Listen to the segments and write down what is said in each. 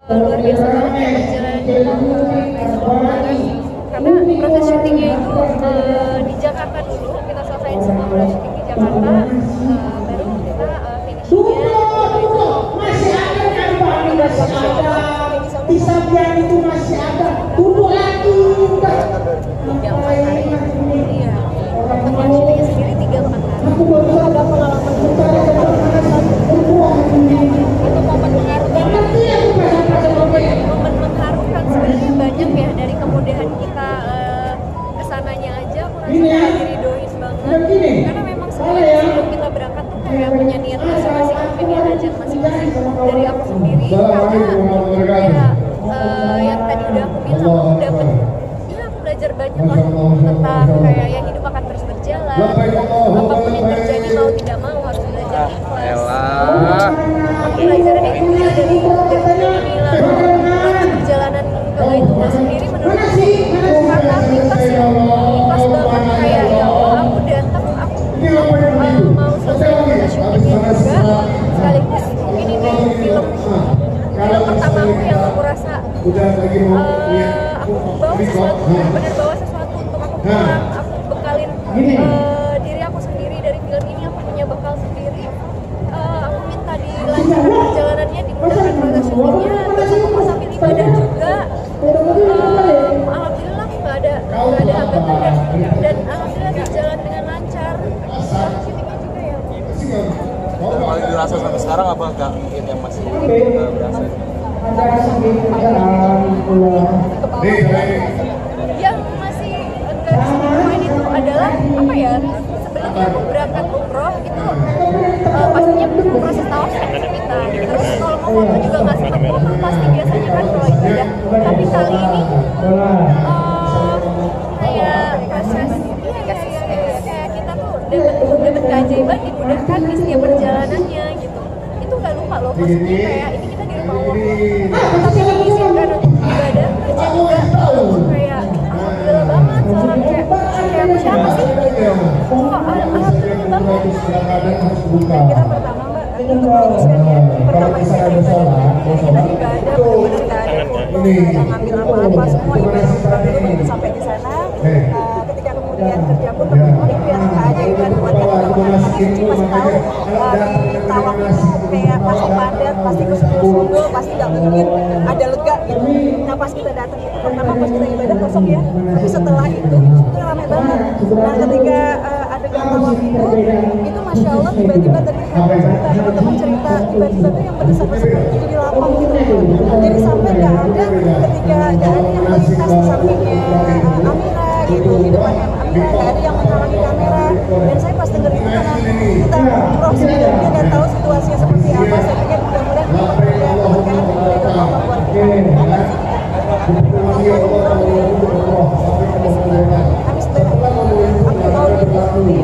Luar biasa banget ya perjalanannya karena proses syutingnya itu di Jakarta dulu kita selesaiin semua proses syuting di Jakarta, baru kita finishingnya masih ada kan Pak, masih ada di samping itu masih ada tunggu lagi yang 4 hari. Iya, untuk yang syutingnya sendiri 3-4 hari. Aku baru ada pengalaman itu momen mengharukan, momen mengharukan sebenarnya banyak ya, dari kemudahan kita kesananya aja aku rasa kayak diridhoin banget karena memang sebenarnya sebelum kita berangkat tuh kayak punya niat masing-masing, punya hajat masing-masing. Dari aku sendiri karena ya yang tadi udah aku bilang, aku dapet ya aku belajar banyak lah tentang kayak ya hidup akan terus berjalan, apapun yang terjadi mau tidak mau harus belajar ikhlas. Pelajaran itu ya dari Mila proses perjalanan ke itu sendiri menurut aku karena aku ikhlas ya, ikhlas banget kayak ya Allah aku datang, aku mau selesai proses syutingnya juga sekaligus mungkin ini film pertama aku yang aku rasa aku bawa sesuatu, benar-benar bawa sesuatu untuk aku pulang, aku bekalin diri aku sendiri dari film ini, aku punya bekal sendiri. Aku minta dilancarkan perjalanannya, dimudahkan proses syutingnya, terus aku sambil ibadah juga. Alhamdulillah nggak ada hambatan dan alhamdulillah berjalan dengan lancar. Syutingnya juga ya. Yang paling dirasa sampai sekarang apa Kak? Mungkin yang masih berasa? Yang masih enggak disesuaikan itu adalah apa ya? Sebelumnya aku berangkat umroh itu pastinya butuh proses tawaf kan kita. Terus kalau mau foto juga nggak sempat foto pasti biasanya kan kalau ibadah. Tapi kali ini kayak proses kayak kita tuh dapat keajaiban, dimudahkan di setiap perjalanannya gitu. Itu nggak lupa loh, maksudnya kayak ini kita di rumah Allah tapi diizinkan untuk ibadah kerja juga, kayak alhamdulillah banget. Seorang kayak aku siapa sih gitu, alhamdulillah banget. Kita pertama Mbak, untuk inisialnya pertama ibadah kita juga ada benar-benar nggak ada foto, nggak ada ngambil apa-apa, semua ibadah dulu begitu sampai di sana. Ketika kemudian kerja pun teman-teman itu yang keajaiban buat teman-teman suci masih tahu di tawaf itu kayak pasti padat, pasti kesundul, pasti nggak mungkin ada lega gitu. Nah pas kita datang itu pertama pas kita ibadah kosong ya, tapi setelah itu ramai banget. Nah ketika adegan tawaf itu masya Allah tiba-tiba tadi teman-teman cerita tiba-tiba tuh yang berdesak-desak itu jadi lapang gitu. Jadi sampai nggak ada ketika nggak ada yang melintas di sampingnya Amira gitu, di depannya Amira nggak ada yang menghalangi kamera. Dan saya pas denger itu karena kita roh sebenarnya dan tahu situasinya seperti apa, saya pikir mudah-mudahan ini berbeda keberkahan dan kebaikan Allah buat kita. Habis aku mau ini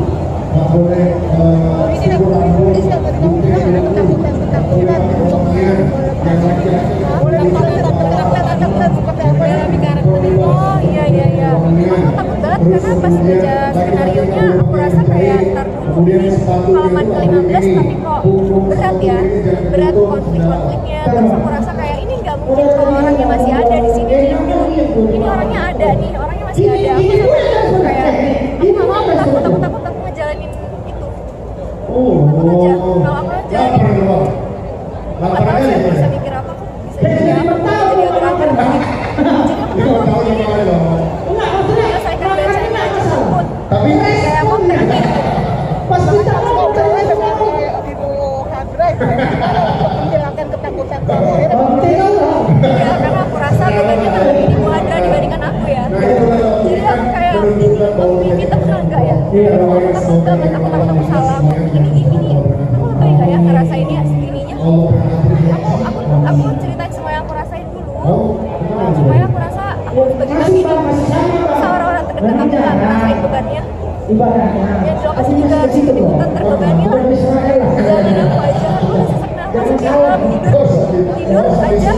Oh iya aku takut banget karena pas baca skenarionya aku rasa kayak ntar dulu di halaman ke-15 tapi kok berat ya, berat konfliknya. Terus aku rasa kayak ini nggak mungkin kalau orangnya masih ada di sini, ini orangnya ada nih, orangnya masih ada. Aku sampai kayak aku nggak mau, takut ngejalanin itu. Takut aja kalau aku ngejalanin nggak tahu saya bisa mikir apa, bisa jadi apa, jadi operator jadi selesaikan bacanya aja takut kayak mau teknik pas kita mau menghilangkan ketakutan ya, karena aku rasa bedanya kan ini Muhadra dibandingkan aku ya, jadi aku kayak kita pernah enggak ya, takut banget, aku salah ini aku lebih enggak ya ngerasainnya segininya. Aku ceritain semua yang aku rasain dulu supaya aku rasa aku bagi-bagi sama orang-orang terdekat aku nggak ngerasain bebannya. Ya di lokasi juga ikutan terbebani lah, jalanin aku aja, aku udah sesak nafas setiap tidur aja.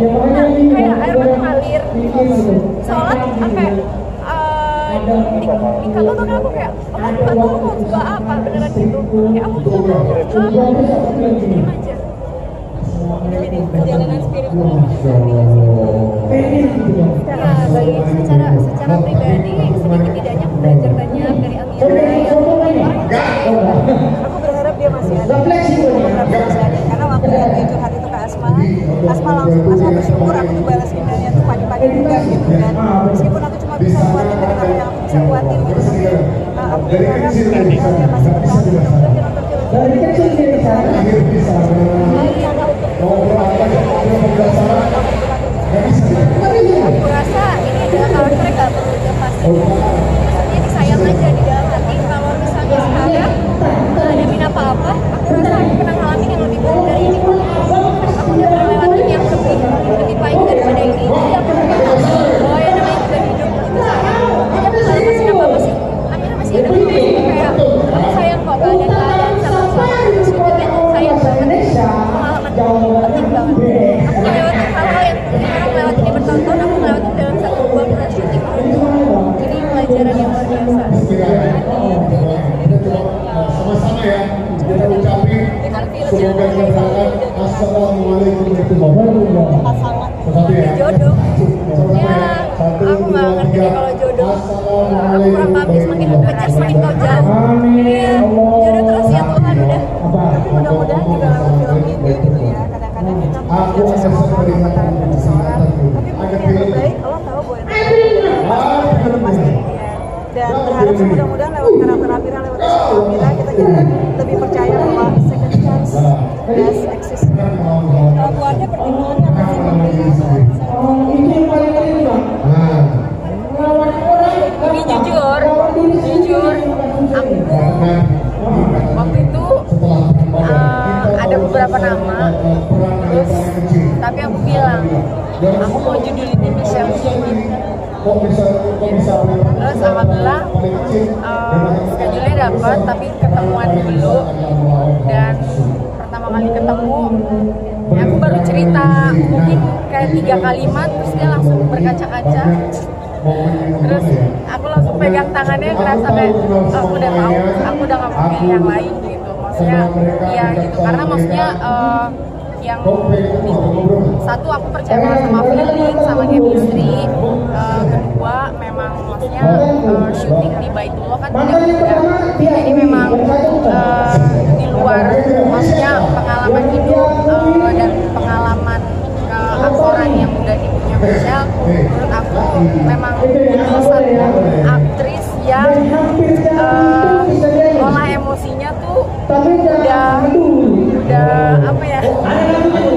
Nah kayak air mata ngalir, sholat sampai dikagak aku kayak aku mau buka apa beneran gitu, kayak aku tuh terima aja. perjalanan spiritual. Nah, secara pribadi sedikit tidaknya aku belajar banyak dari Amira yang Aku berharap dia masih ada. Karena waktu dia curhat itu ke Asma bersyukur aku tuh balas emailnya tuh pagi-pagi juga gitu kan. Meskipun aku cuma bisa kuatin dengan apa yang aku bisa kuatin gitu. Aku berharap dia masih bertahan. Mudah-mudahan dia nonton film. Dari kecil dia sana. Aku rasa ini adalah karakter yang gak perlu dilepasin. Misalnya disayang aja di dalam hati. Kalau misalnya sekarang menghadapi apa-apa, aku rasa aku pernah ngalamin yang lebih buruk dari ini. Aku udah pernah lewatin yang lebih baik daripada ini. Jadi aku udah tahu bahwa yang namanya juga hidup itu sayang. Jadi aku gak lepasin apa-apa sih. Amira masih ada kayak aku sayang kok keadaan sama syutingnya tuh sayang banget. Pengalaman penting banget. Aku ngelewatin hal-hal yang orang melewati di bertahun-tahun, aku ngelewatin dalam satu bulan syuting. Jadi pelajaran yang luar biasa. Sama-sama ya, kita ucapin semoga keberkahan. Assalamualaikum warahmatullahi wabarakatuh. Satu ya. Jodoh. Ya, aku nggak ngerti deh kalau jodoh. Aku kurang paham, semakin aku pecah semakin kau jauh. Iya, jodoh terus ya Tuhan udah. Tapi mudah-mudahan juga lewat film ini gitu ya. Kadang-kadang kita melihat seseorang mempertahankan seseorang, tapi mungkin yang terbaik Allah tahu bahwa yang terbaik pasti dia. Dan berharap sih mudah-mudahan lewat karakter Amira, lewat Amira kita lebih percaya bahwa second chance does exist. Kalau buatnya pertimbangannya apa sih? Ini jujur, aku waktu itu ada beberapa nama, terus tapi aku bilang aku mau judulin ini Michelle Judith. Terus alhamdulillah schedule-nya dapat, tapi ketemuan dulu. Dan pertama kali ketemu ya aku baru cerita mungkin kayak 3 kalimat, terus dia langsung berkaca-kaca. Terus aku langsung pegang tangannya, ngerasa kayak aku udah tahu, aku udah gak mau pilih yang lain gitu. Maksudnya ya gitu, karena maksudnya yang satu aku percaya banget sama feeling, sama chemistry. Kedua memang maksudnya syuting di Baitullah kan tidak mudah. Jadi memang di luar maksudnya pengalaman hidup dan pengalaman aktoran yang udah dipunya Michelle, menurut aku memang itu satu aktris yang olah emosinya tuh udah apa ya,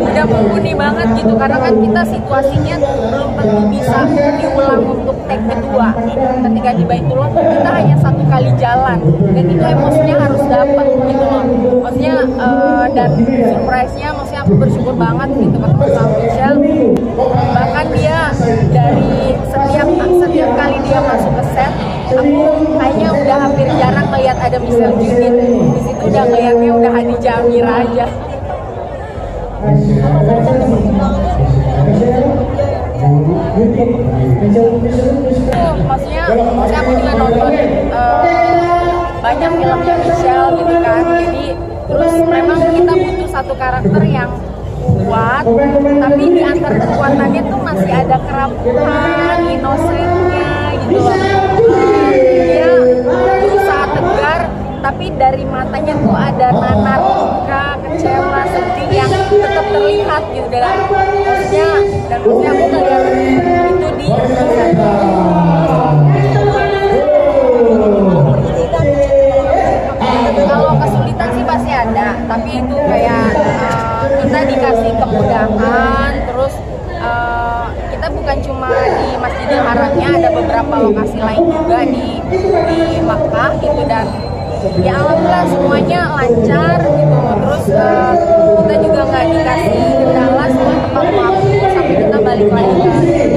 udah mumpuni banget gitu, karena kan kita situasinya belum tentu bisa diulang untuk take kedua. Ketika di Baitullah kita hanya 1 kali jalan dan itu emosinya harus dapat gitu loh, maksudnya dan surprise-nya maksudnya aku bersyukur banget gitu ketemu sama Michelle. Bahkan dia dari setiap kali dia masuk ke set, aku kayaknya udah hampir jarang melihat ada Michelle Judith. Di situ udah ngeliatnya udah Hadijah Amira aja. Maksudnya aku juga nonton banyak filmnya Michelle gitu kan. Jadi terus memang kita butuh satu karakter yang kuat, tapi di antara kekuatannya tuh masih ada kerapuhan, inosennya gitu loh. Dia berusaha tegar, tapi dari matanya tuh ada nanar luka, kecewa, sedih yang tetap terlihat gitu dalam maksudnya. Dan maksudnya aku ngeliat itu di kalau kesulitan sih pasti ada, tapi itu kayak kita dikasih kemudahan. Terus kita bukan cuma di Masjidil Haramnya, ada beberapa lokasi lain juga di Makkah gitu, dan ya alhamdulillah semuanya lancar gitu. Terus kita juga nggak dikasih kendala, semua tempat waktu sampai kita balik lagi ke Indonesia.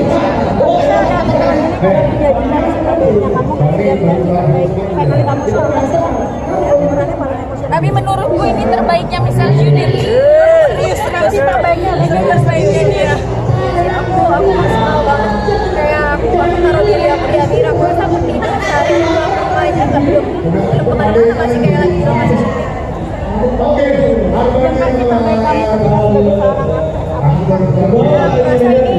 Tapi menurutku ini terbaiknya Michelle Judith. Serius terbaiknya, terbaiknya dia. Aku maksimal banget. Kayak aku taruh diri aku di Amira, aku rasa aku tidur sehari aku aja belum kemana-mana, masih kayak lagi di lokasi syuting. Yang kasih terbaik kamu ketika sebagai seorang merasa ini